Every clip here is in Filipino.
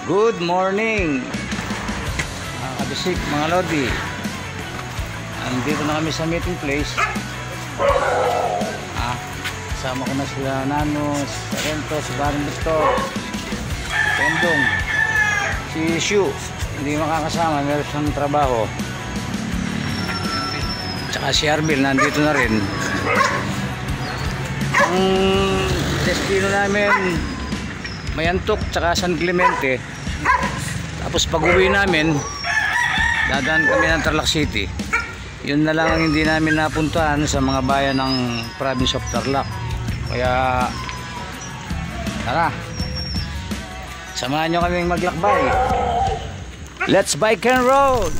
Good morning mga kabisik, mga lodi. Andito na kami sa meeting place. Kasama ko na sila Nanos, Rento, si Baring Victor, Pendong, si Shu. Hindi makakasama, meron siyang trabaho. Tsaka si Arbil nandito na rin. Ang destino namin Mayantok tsaka San Clemente. Tapos pag uwi namin dadaan kami ng Tarlac City. Yun na lang ang hindi namin napuntahan sa mga bayan ng province of Tarlac. Kaya tara, samahan nyo kaming maglakbay. Let's bike and roll!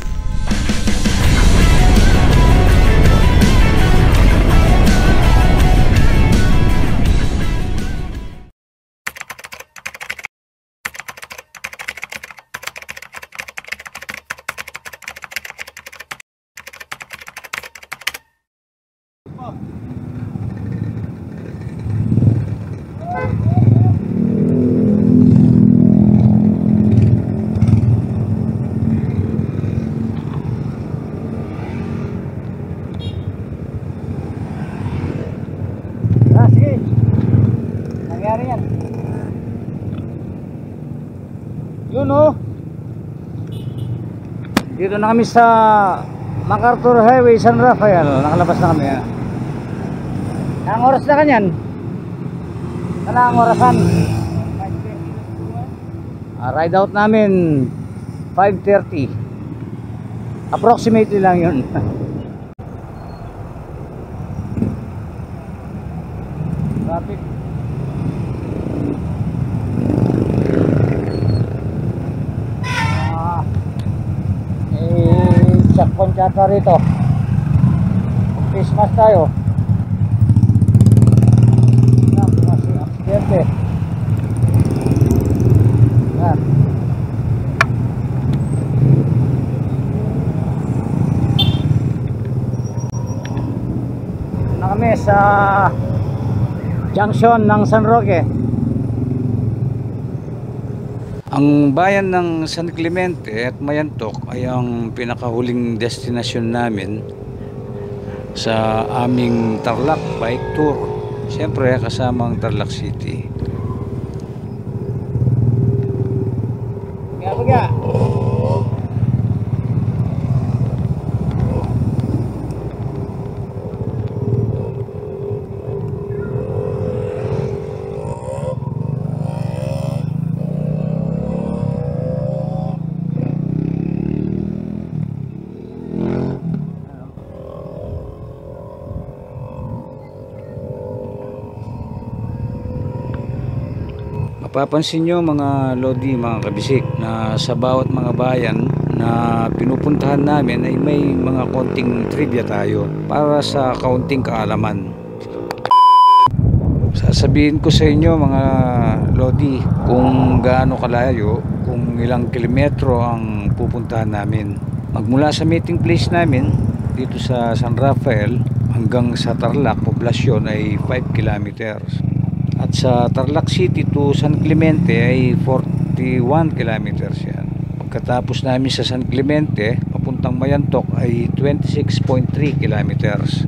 Sige, nangyari yan. Yun o. Dito na kami sa MacArthur Highway, San Rafael. Nakalabas na kami. Ang oras na kanyan? Ano ang orasan? Ride out namin 5:30. Approximately lang yun. Traffic. Checkpoint yata rito. Christmas tayo. Kasi aksidente. Yan. Na kami sa junction ng San Roque. Ang bayan ng San Clemente at Mayantok ay ang pinakahuling destinasyon namin sa aming Tarlac bike tour. Siyempre kasama ang Tarlac City. Kaya mapapansin nyo mga lodi, mga kabisik, na sa bawat mga bayan na pinupuntahan namin ay may mga konting trivia tayo para sa kaunting kaalaman. Sasabihin ko sa inyo mga lodi kung gaano kalayo, kung ilang kilometro ang pupuntahan namin. Magmula sa meeting place namin dito sa San Rafael hanggang sa Tarlac poblasyon ay 5 kilometers. At sa Tarlac City to San Clemente ay 41 kilometers yan. Pagkatapos namin sa San Clemente papuntang Mayantok ay 26.3 kilometers.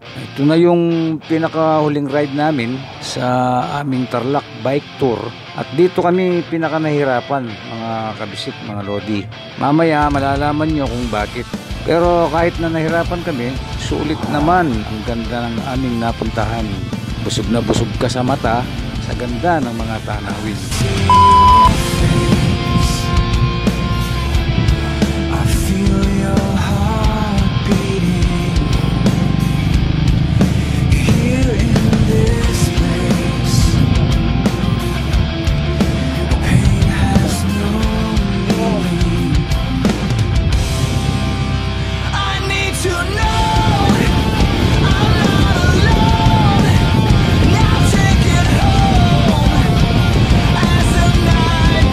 Ito na yung pinakahuling ride namin sa aming Tarlac bike tour. At dito kami pinaka nahirapan mga kabisik, mga lodi. Mamaya malalaman nyo kung bakit. Pero kahit na nahirapan kami, sulit naman ang ganda ng aming napuntahan. Busog na busog ka sa mata sa ganda ng mga tanawin. Now take it home as the night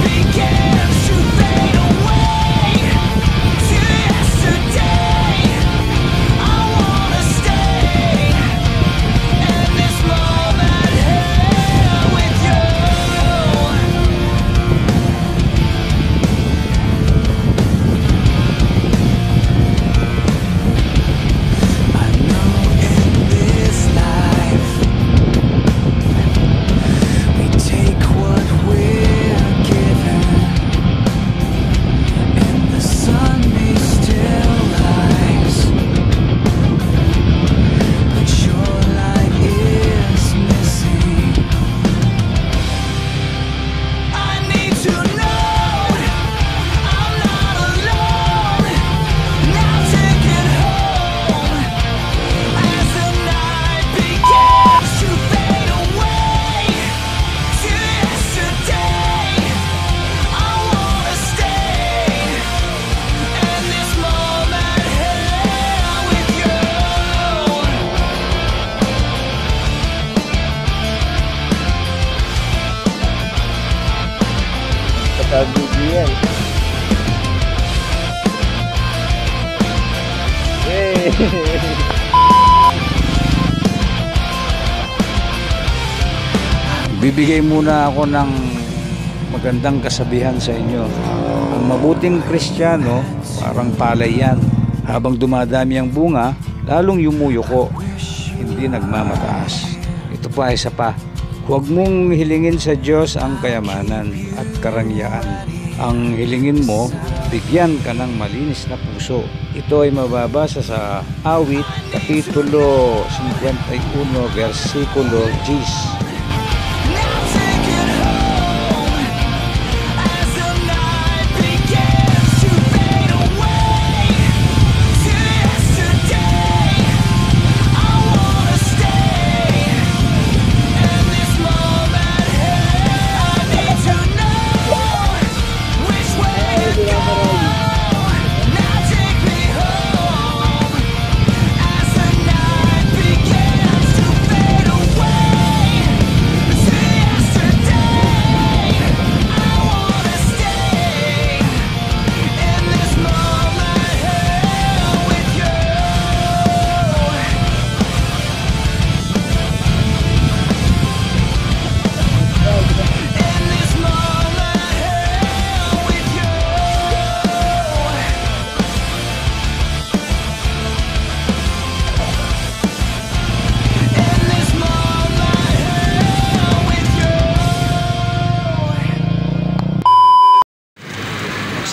BBL. Hey. Bibigay muna ako ng magandang kasabihan sa inyo. Ang mabuting Kristiyano, parang palay yan. Habang dumadami ang bunga, lalong yumuyuko, hindi nagmamataas. Ito pa, isa pa. Huwag mong hilingin sa Diyos ang kayamanan at karangyaan. Ang hilingin mo, bigyan ka ng malinis na puso. Ito ay mababasa sa Awit, Kapitulo 51, versikulo 10.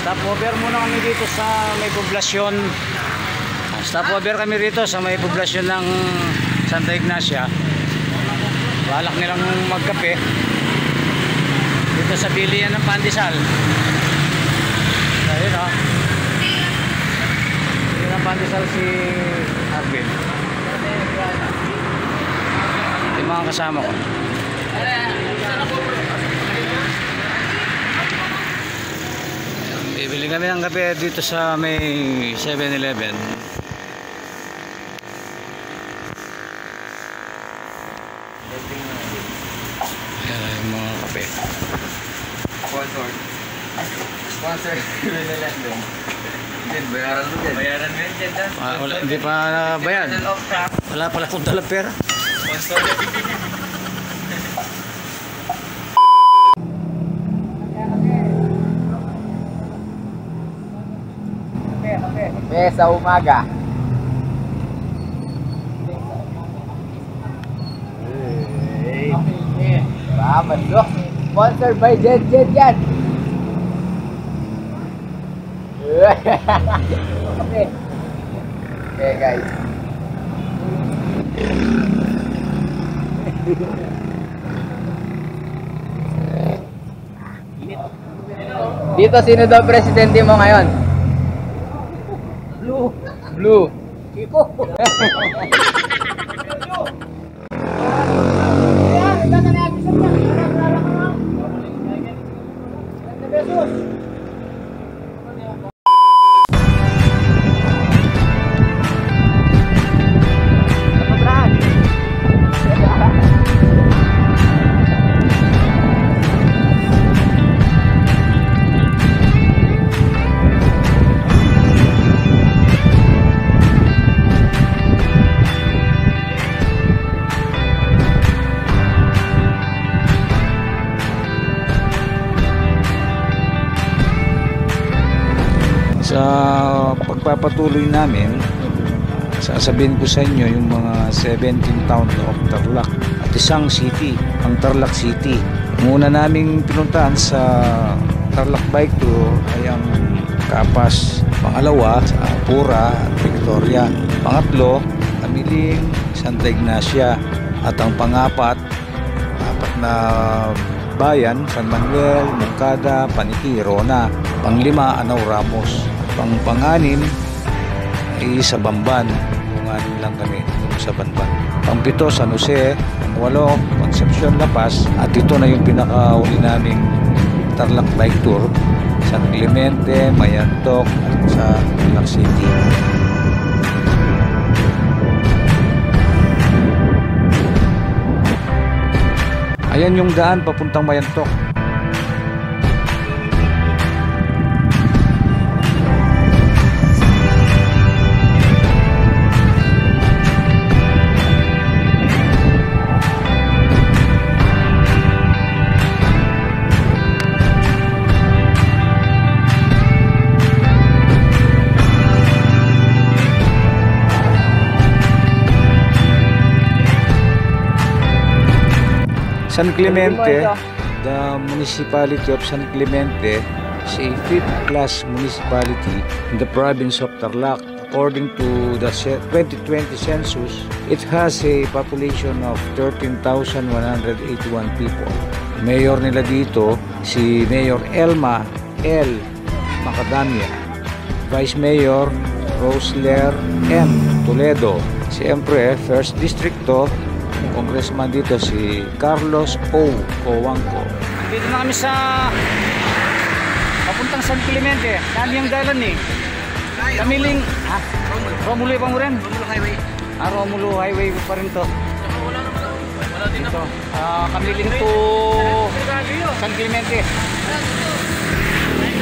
Stopover muna kami dito sa may poblasyon. Stopover kami rito sa may poblasyon ng Santa Ignacia. Balak nilang magkape dito sa bilihan ng pandesal. Ayun o. Bilihan ng pandesal si Arvin. Yung mga kasama ko. Bibili kami ng kape dito sa may 7-Eleven. Yan yung mga kape. Sponsor 7-Eleven. Bayaran mo dyan. Bayaran mo dyan. Wala, hindi pa bayad. Wala pala kung dalang pera. Sponsor. Kape sa umaga. Salamat look. Sponsored by Jet yan. Okay. Okay guys. Dito sino daw presidente mo ngayon? Blue. Kiko. Sa pagpapatuloy namin, sasabihin ko sa inyo yung mga 17 town of Tarlac at isang city, ang Tarlac City. Muna naming pinuntahan sa Tarlac Bike Tour ay ang Kapas, pangalawa sa Pura at Victoria, pangatlo Kamiling, Santa Ignacia, at ang pangapat, apat na bayan, San Manuel, Moncada, Paniki, Rona. Panglima, Anao Ramos. Pang-anim ay sa Bamban. Pang-anim lang kami sa Bamban. Pang-pito, San Jose. Pang-walo, Concepcion, La Paz. At ito na yung pinakauli naming Tarlac Bike Tour. San Clemente, Mayantok, at sa Tarlac City. Ayan yung daan papuntang Mayantok. San Clemente, the municipality of San Clemente is a fifth-class municipality in the province of Tarlac. According to the 2020 census, it has a population of 13,181 people. Mayor nila dito, si Mayor Elma L. Macadamia. Vice Mayor Rosler M. Toledo. Siyempre, First District to, Congressman dito si Carlos O. Coangco. Dito na kami sa papuntang San Clemente. Saan yung dalan eh? Kamiling, Romulo pa mo rin? Romulo Highway. Romulo Highway pa rin to. Wala din ako. Kamiling to San Clemente.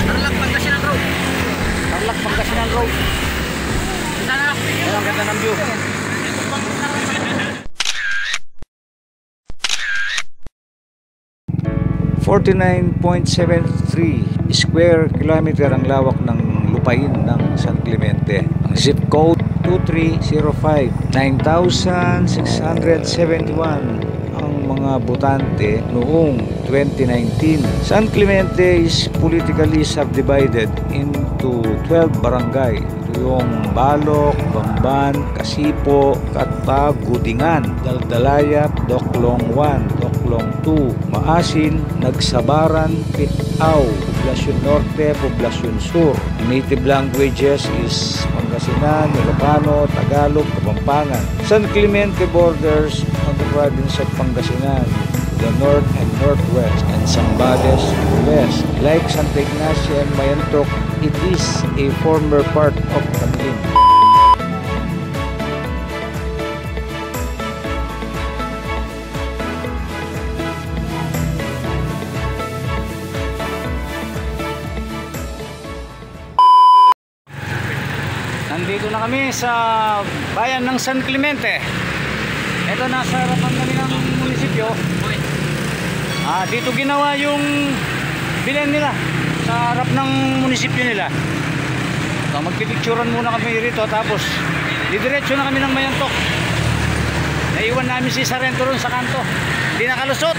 Tarlac, Pangasinan Road. Tarlac, Pangasinan Road. Ang ganda ng view. 49.73 square kilometer ang lawak ng lupain ng San Clemente. Ang zip code 2305. 9,671 ang mga botante noong 2019. San Clemente is politically subdivided into 12 barangay. Yung Balok, Bamban, Kasipo, Katpag, Gudingan, Daldalayat, Doklong 1, Doklong 2, Maasin, Nagsabaran, Pitaw, Poblacion Norte, Poblacion Sur. Native languages is Pangasinan, Ilocano, Tagalog, Kapampangan. San Clemente borders on the province of Pangasinan, the north and northwest, and Zambales to the west. Like Santa Ignacia and Mayantok, it is a former part of Taguig. Nandito na kami sa bayan ng San Clemente. Ito, nasa harapan kami ng munisipyo. Dito ginawa yung bilen nila sa harap ng munisipyo nila. So, magpipicturan muna kami rito, tapos didiretso na kami ng Mayantok. Naiwan namin si Sarento ron sa kanto. Hindi nakalusot.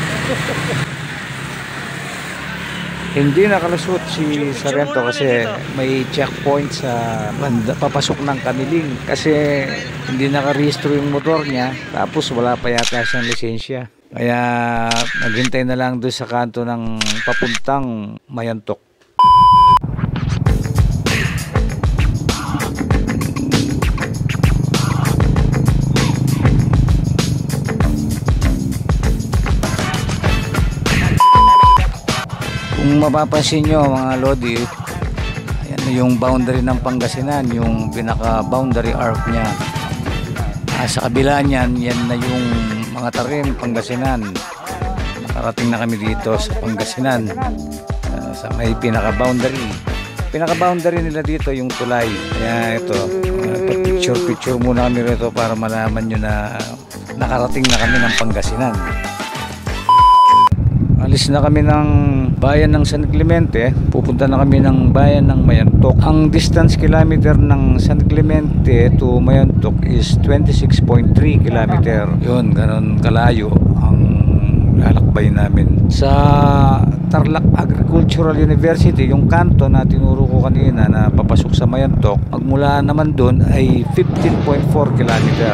Hindi nakalusot si Sarento kasi may checkpoint sa banda, papasok ng Kamiling, kasi hindi nakarehistro yung motor niya, tapos wala pa yata siyang lisensya. Kaya naghintay na lang doon sa kanto ng papuntang Mayantok. Kung mapapansin nyo mga Lodi, ayan yung boundary ng Pangasinan, yung pinaka boundary arc niya. Sa kabila niyan, yan na yung mga Tarim, Pangasinan. Nakarating na kami dito sa Pangasinan, sa may pinaka boundary. Pinaka boundary nila dito yung Tulay. Kaya ito, picture muna kami rito para malaman nyo na nakarating na kami ng Pangasinan. Alis na kami ng bayan ng San Clemente, pupunta na kami ng bayan ng Mayantok. Ang distance kilometer ng San Clemente to Mayantok is 26.3 kilometer. Yun, ganun kalayo ang lalakbay namin. Sa Tarlac Agricultural University, yung kanto na tinuro ko kanina na papasok sa Mayantok, magmula naman doon ay 15.4 kilometer.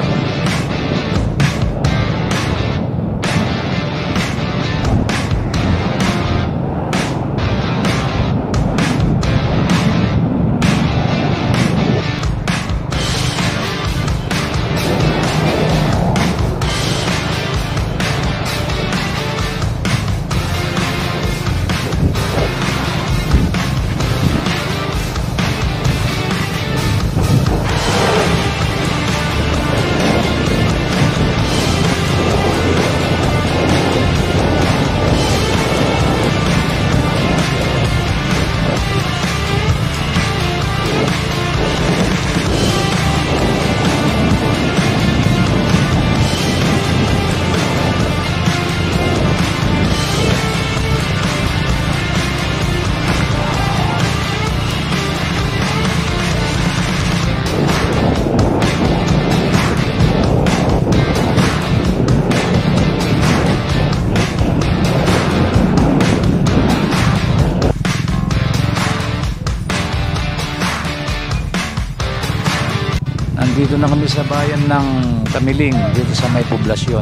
na kami sa bayan ng Tamiling dito sa may poblasyon.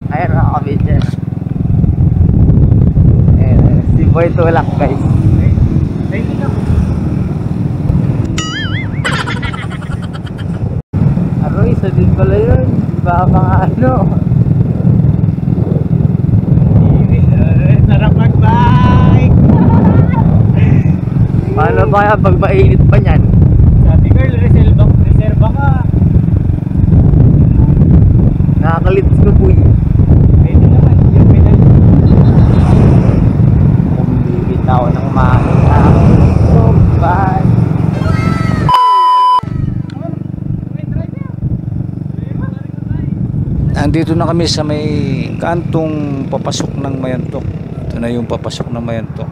Ayan mga kabidyan. Si Boy tulak guys. Aroy, sa din pala yun. Baka mga ano. Sarap mag-bike. Paano ba kaya pag mainit pa niyan? Sabi ko, reserva ka. Nakakalits ko po yun. Pwede naman, yung pedal. Bibit na ako ng makina. So bad. Andito na kami sa may kantong papasok ng Mayantok. Ito na yung papasok ng Mayantok.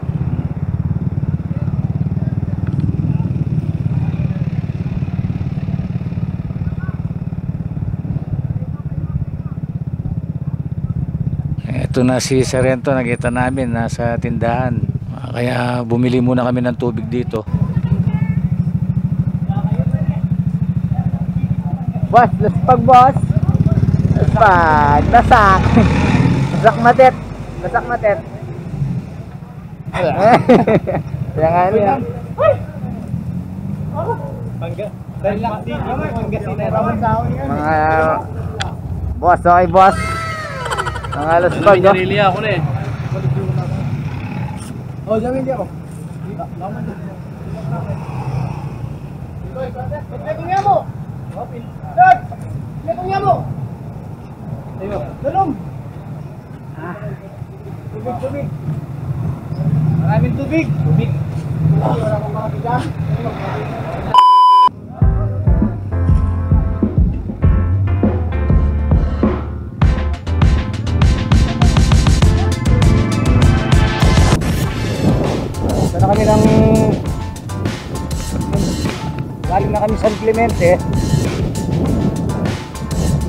Ito na si Sarento, nakita namin nasa tindahan. Kaya bumili muna kami ng tubig dito. Boss, laspag boss. Laspag, lasak. Lasak matet. Lasak matet. Kaya nga niya. Mga boss, okay boss. Mga laspag. Pinarili ako na eh. Oh, dyan hindi ako. Tubig. Maraming tubig. Na kami ng galing na kami San Clemente.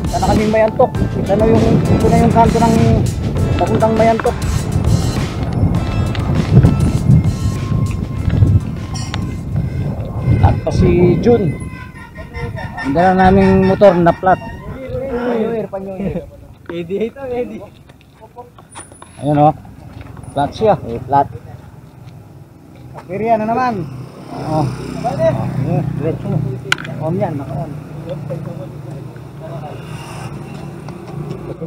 Ito na kaming Mayantok. Ito na yung kanto ng papuntang Mayantok. At pa si June. Hindi na naming motor na plat. Ready ito, ready. Ayun o. Plat siya. Flat. Kiriya na naman. Oo. Diretso mo. On yan, naka-on.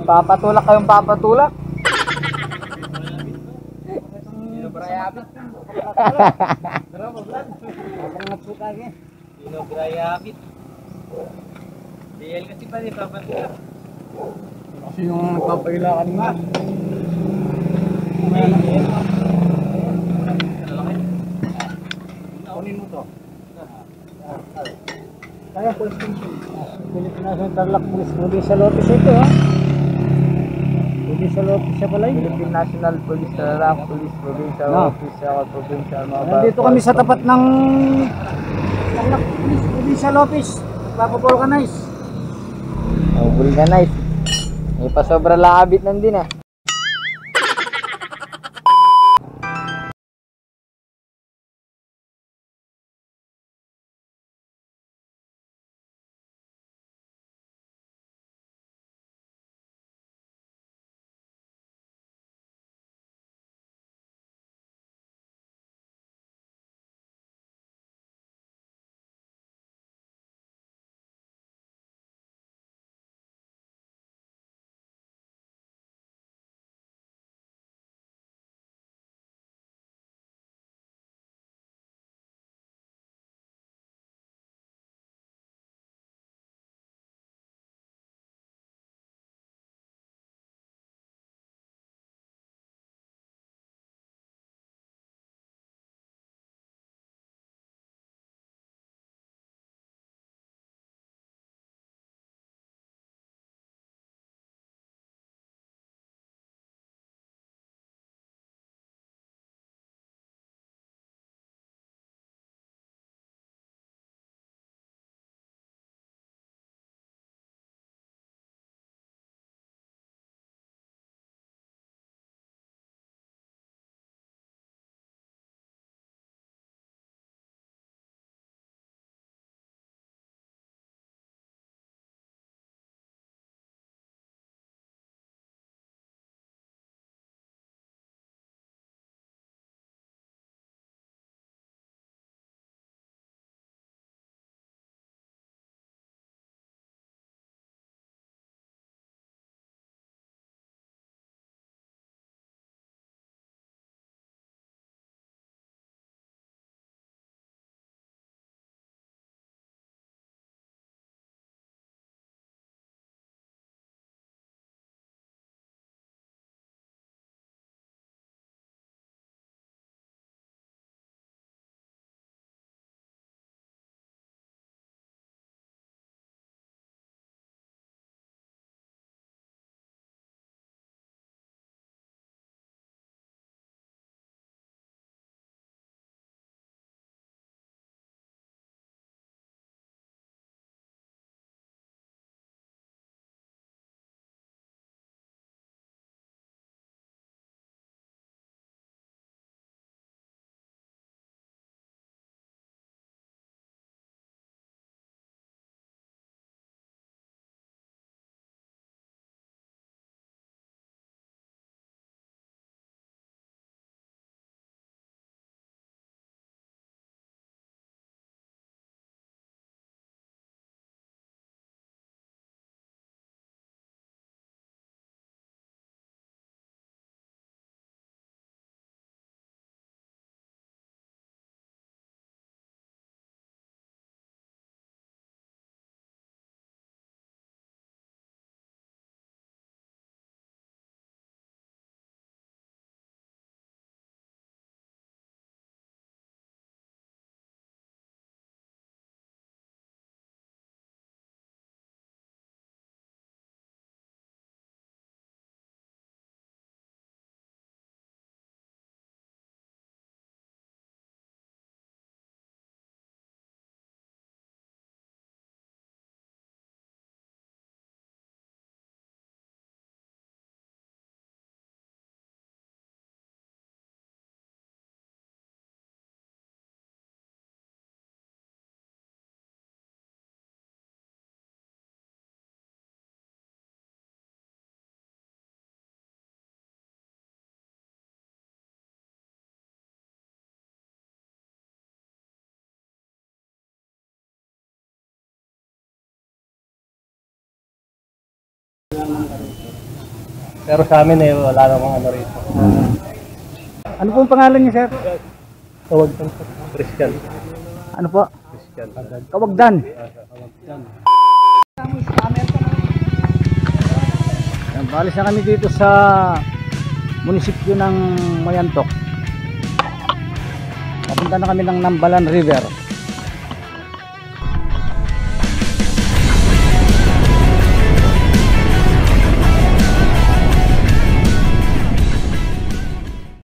Papatulak kayong papatulak. Sinobrayabit. Sinobrayabit. DL kasi pa rin papatulak. Kasi yung nagpapaila kanina. Kunin mo to. Kaya police station. Pilipinas ng Tarlac Police. Provincial Office ito ha. Provincial Office siya pala yun. Philippine National Police, Tarlac Police, Provincial No. Office, Provincial Nandito kami sa tapat ng Tarlac Police Provincial Office. Nagpapavulcanize. Oh, vulcanize. May pasobra lakabit nandun ah. Pero sa amin eh, wala namang ano rito. Ano po ang pangalan niyo, sir? Tawag ng Christian. Ano po? Christian. Kawagdan. Balis na kami dito sa munisipyo ng Mayantok. Papunta na kami ng Nambalan River.